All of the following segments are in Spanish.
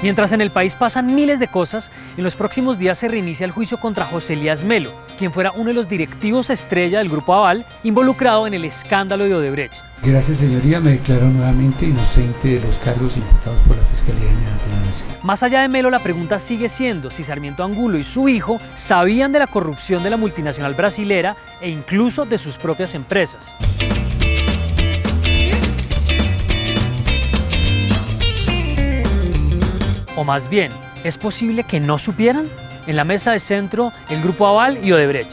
Mientras en el país pasan miles de cosas, en los próximos días se reinicia el juicio contra José Elías Melo, quien fuera uno de los directivos estrella del Grupo Aval, involucrado en el escándalo de Odebrecht. Gracias, señoría, me declaro nuevamente inocente de los cargos imputados por la Fiscalía General de la Nación. Más allá de Melo, la pregunta sigue siendo si Sarmiento Angulo y su hijo sabían de la corrupción de la multinacional brasilera e incluso de sus propias empresas. O más bien, ¿es posible que no supieran? En la mesa de centro, el Grupo Aval y Odebrecht.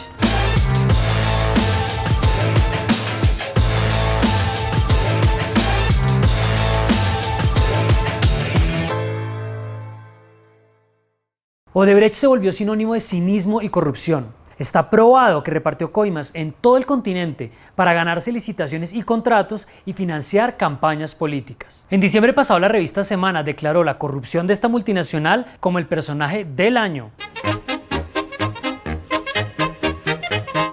Odebrecht se volvió sinónimo de cinismo y corrupción. Está probado que repartió coimas en todo el continente para ganarse licitaciones y contratos y financiar campañas políticas. En diciembre pasado, la revista Semana declaró la corrupción de esta multinacional como el personaje del año.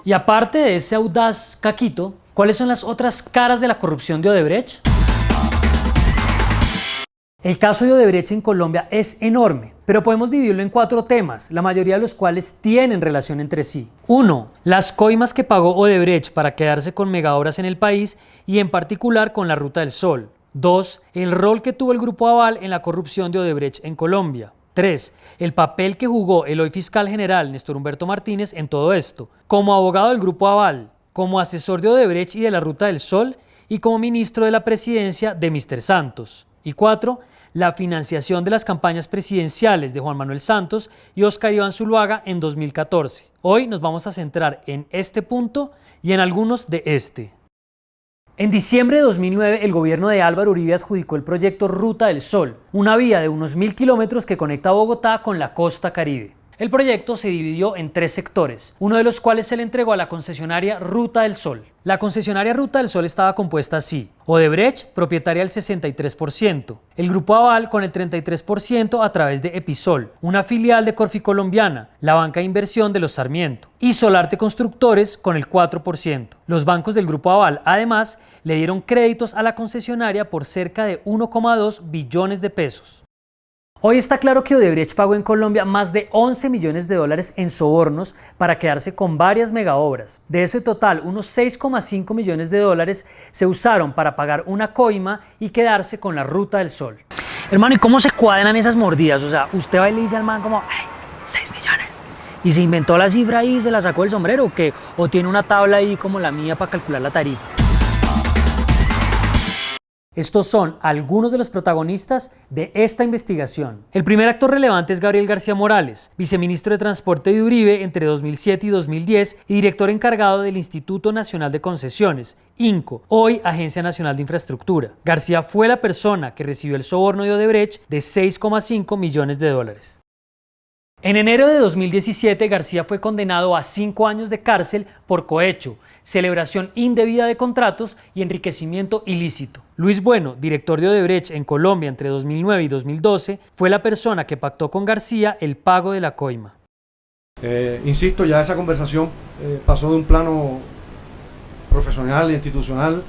Y aparte de ese audaz caquito, ¿cuáles son las otras caras de la corrupción de Odebrecht? El caso de Odebrecht en Colombia es enorme, pero podemos dividirlo en 4 temas, la mayoría de los cuales tienen relación entre sí. 1. Las coimas que pagó Odebrecht para quedarse con megaobras en el país y en particular con la Ruta del Sol. 2. El rol que tuvo el Grupo Aval en la corrupción de Odebrecht en Colombia. 3. El papel que jugó el hoy fiscal general Néstor Humberto Martínez en todo esto, como abogado del Grupo Aval, como asesor de Odebrecht y de la Ruta del Sol y como ministro de la presidencia de Mr. Santos. Y 4. La financiación de las campañas presidenciales de Juan Manuel Santos y Óscar Iván Zuluaga en 2014. Hoy nos vamos a centrar en este punto y en algunos de este. En diciembre de 2009, el gobierno de Álvaro Uribe adjudicó el proyecto Ruta del Sol, una vía de unos 1000 kilómetros que conecta Bogotá con la costa Caribe. El proyecto se dividió en 3 sectores, uno de los cuales se le entregó a la concesionaria Ruta del Sol. La concesionaria Ruta del Sol estaba compuesta así: Odebrecht, propietaria del 63%, el Grupo Aval con el 33% a través de Episol, una filial de Corfi Colombiana, la banca de inversión de los Sarmiento, y Solarte Constructores con el 4%. Los bancos del Grupo Aval, además, le dieron créditos a la concesionaria por cerca de 1,2 billones de pesos. Hoy está claro que Odebrecht pagó en Colombia más de 11 millones de dólares en sobornos para quedarse con varias megaobras. De ese total, unos 6,5 millones de dólares se usaron para pagar una coima y quedarse con la Ruta del Sol. Hermano, ¿y cómo se cuadran esas mordidas? O sea, usted va y le dice al man como, ¡ay, 6 millones! ¿Y se inventó la cifra ahí y se la sacó del sombrero o qué? ¿O tiene una tabla ahí como la mía para calcular la tarifa? Estos son algunos de los protagonistas de esta investigación. El primer actor relevante es Gabriel García Morales, viceministro de Transporte de Uribe entre 2007 y 2010 y director encargado del Instituto Nacional de Concesiones, INCO, hoy Agencia Nacional de Infraestructura. García fue la persona que recibió el soborno de Odebrecht de 6,5 millones de dólares. En enero de 2017, García fue condenado a 5 años de cárcel por cohecho, celebración indebida de contratos y enriquecimiento ilícito. Luis Bueno, director de Odebrecht en Colombia entre 2009 y 2012, fue la persona que pactó con García el pago de la coima. Insisto, ya esa conversación pasó de un plano profesional e institucional,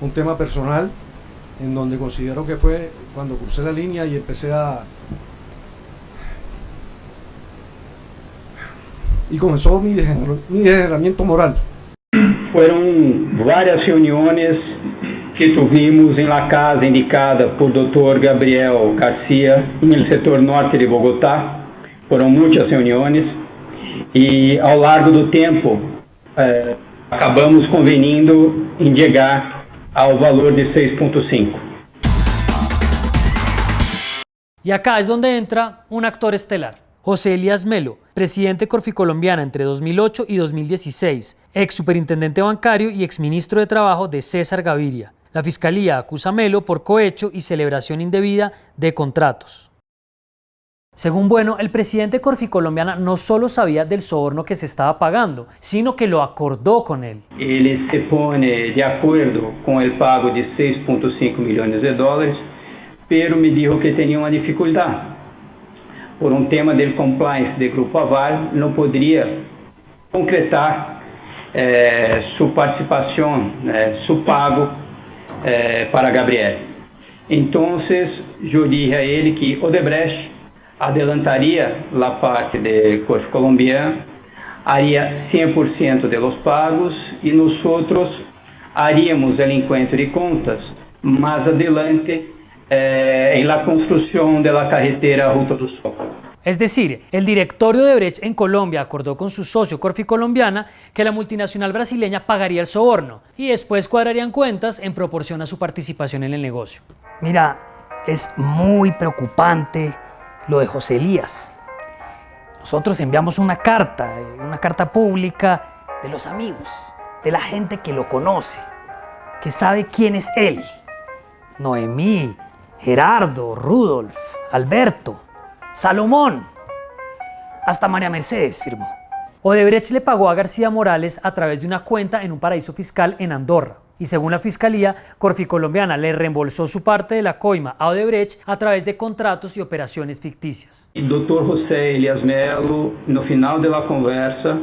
un tema personal, en donde considero que fue cuando crucé la línea y empecé y comenzó mi degeneramiento moral. Fueron varias reuniones que tuvimos en la casa indicada por Dr. Gabriel García en el sector norte de Bogotá. Fueron muchas reuniones y a lo largo del tiempo acabamos convenindo en llegar al valor de 6,5. Y acá es donde entra un actor estelar. José Elías Melo, presidente de Corfi Colombiana entre 2008 y 2016, ex superintendente bancario y ex ministro de Trabajo de César Gaviria. La Fiscalía acusa a Melo por cohecho y celebración indebida de contratos. Según Bueno, el presidente de Corfi Colombiana no solo sabía del soborno que se estaba pagando, sino que lo acordó con él. Él se pone de acuerdo con el pago de 6,5 millones de dólares, pero me dijo que tenía una dificultad. Por un tema del compliance del Grupo Aval, no podría concretar su participación, su pago para Gabriel. Entonces yo dije a él que Odebrecht adelantaría la parte de Corfo Colombiana, haría 100% de los pagos y nosotros haríamos el encuentro de cuentas más adelante en la construcción de la carretera Ruta do Sol. Es decir, el directorio de Odebrecht en Colombia acordó con su socio Corfo Colombiana que la multinacional brasileña pagaría el soborno y después cuadrarían cuentas en proporción a su participación en el negocio. Mira, es muy preocupante lo de José Elías. Nosotros enviamos una carta pública de los amigos, de la gente que lo conoce, que sabe quién es él. Noemí, Gerardo, Rudolf, Alberto, Salomón, hasta María Mercedes firmó. Odebrecht le pagó a García Morales a través de una cuenta en un paraíso fiscal en Andorra. Y según la Fiscalía, Corfo Colombiana le reembolsó su parte de la coima a Odebrecht a través de contratos y operaciones ficticias. El doctor José Elias Melo, no final de la conversa,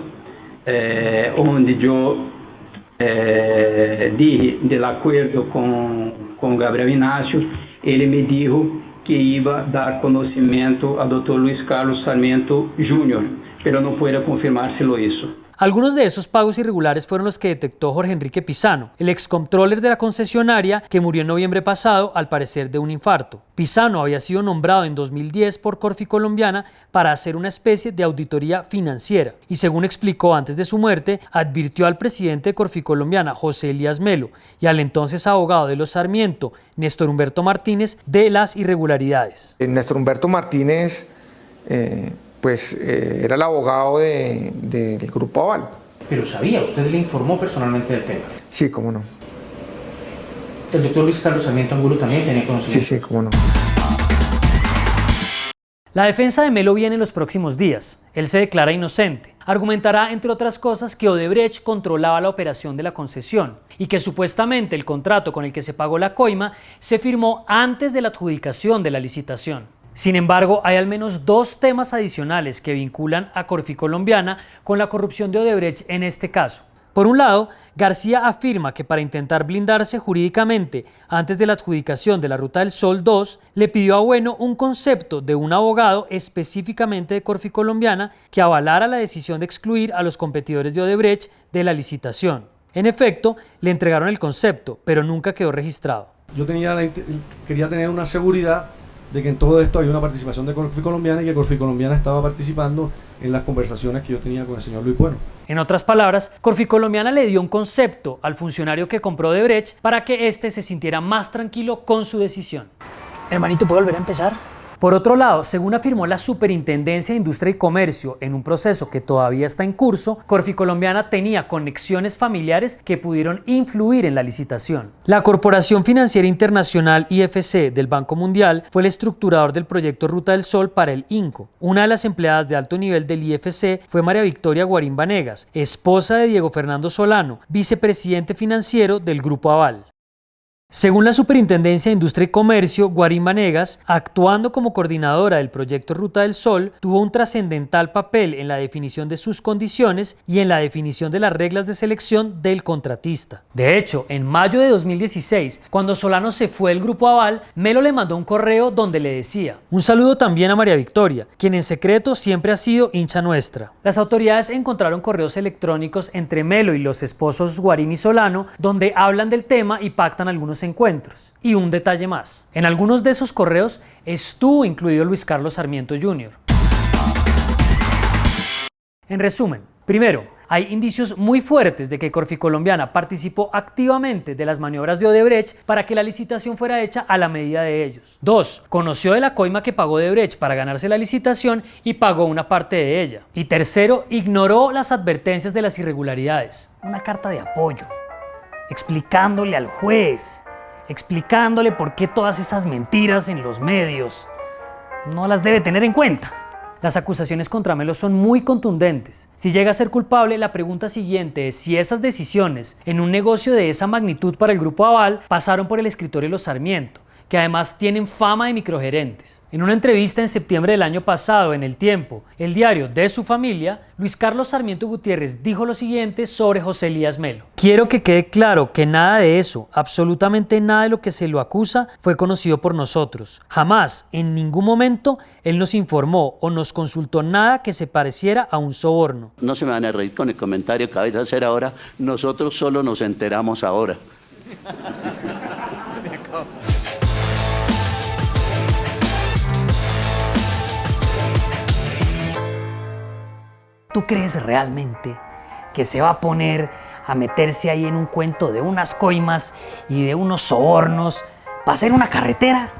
donde yo dije del acuerdo con Gabriel Ignacio, ele me dijo que iba a dar conocimiento al doctor Luis Carlos Sarmiento Jr., pero no puede confirmar si lo hizo. Algunos de esos pagos irregulares fueron los que detectó Jorge Enrique Pisano, el excontroller de la concesionaria que murió en noviembre pasado, al parecer de un infarto. Pisano había sido nombrado en 2010 por Corfo Colombiana para hacer una especie de auditoría financiera y, según explicó antes de su muerte, advirtió al presidente de Corfo Colombiana, José Elías Melo, y al entonces abogado de los Sarmiento, Néstor Humberto Martínez, de las irregularidades. Néstor Humberto Martínez era el abogado del Grupo Aval. Pero sabía, usted le informó personalmente del tema. Sí, cómo no. El doctor Luis Carlos Sarmiento Angulo también tenía conocimiento. Sí, cómo no. La defensa de Melo viene en los próximos días. Él se declara inocente. Argumentará, entre otras cosas, que Odebrecht controlaba la operación de la concesión y que supuestamente el contrato con el que se pagó la coima se firmó antes de la adjudicación de la licitación. Sin embargo, hay al menos dos temas adicionales que vinculan a Corfo Colombiana con la corrupción de Odebrecht en este caso. Por un lado, García afirma que para intentar blindarse jurídicamente antes de la adjudicación de la Ruta del Sol 2, le pidió a Bueno un concepto de un abogado específicamente de Corfo Colombiana que avalara la decisión de excluir a los competidores de Odebrecht de la licitación. En efecto, le entregaron el concepto, pero nunca quedó registrado. Yo quería tener una seguridad de que en todo esto hay una participación de Corfo Colombiana y que Corfo Colombiana estaba participando en las conversaciones que yo tenía con el señor Luis Bueno. En otras palabras, Corfo Colombiana le dio un concepto al funcionario que compró Odebrecht para que éste se sintiera más tranquilo con su decisión. Hermanito, ¿puedo volver a empezar? Por otro lado, según afirmó la Superintendencia de Industria y Comercio en un proceso que todavía está en curso, Corfo Colombiana tenía conexiones familiares que pudieron influir en la licitación. La Corporación Financiera Internacional IFC del Banco Mundial fue el estructurador del proyecto Ruta del Sol para el INCO. Una de las empleadas de alto nivel del IFC fue María Victoria Guarín Vanegas, esposa de Diego Fernando Solano, vicepresidente financiero del Grupo Aval. Según la Superintendencia de Industria y Comercio, Guarín Vanegas, actuando como coordinadora del proyecto Ruta del Sol, tuvo un trascendental papel en la definición de sus condiciones y en la definición de las reglas de selección del contratista. De hecho, en mayo de 2016, cuando Solano se fue del Grupo Aval, Melo le mandó un correo donde le decía: un saludo también a María Victoria, quien en secreto siempre ha sido hincha nuestra. Las autoridades encontraron correos electrónicos entre Melo y los esposos Guarín y Solano, donde hablan del tema y pactan algunos encuentros. Y un detalle más: en algunos de esos correos estuvo incluido Luis Carlos Sarmiento Jr. En resumen, primero, hay indicios muy fuertes de que Corfo Colombiana participó activamente de las maniobras de Odebrecht para que la licitación fuera hecha a la medida de ellos. 2. Conoció de la coima que pagó Odebrecht para ganarse la licitación y pagó una parte de ella. Y tercero, ignoró las advertencias de las irregularidades. Una carta de apoyo, explicándole al juez, explicándole por qué todas estas mentiras en los medios no las debe tener en cuenta. Las acusaciones contra Melo son muy contundentes. Si llega a ser culpable, la pregunta siguiente es si esas decisiones en un negocio de esa magnitud para el Grupo Aval pasaron por el escritorio de los Sarmiento, que además tienen fama de microgerentes. En una entrevista en septiembre del año pasado en El Tiempo, el diario de su familia, Luis Carlos Sarmiento Gutiérrez dijo lo siguiente sobre José Elías Melo. Quiero que quede claro que nada de eso, absolutamente nada de lo que se lo acusa, fue conocido por nosotros. Jamás, en ningún momento, él nos informó o nos consultó nada que se pareciera a un soborno. No se me van a reír con el comentario que vais a hacer ahora, nosotros solo nos enteramos ahora. ¿Tú crees realmente que se va a poner a meterse ahí en un cuento de unas coimas y de unos sobornos para hacer una carretera?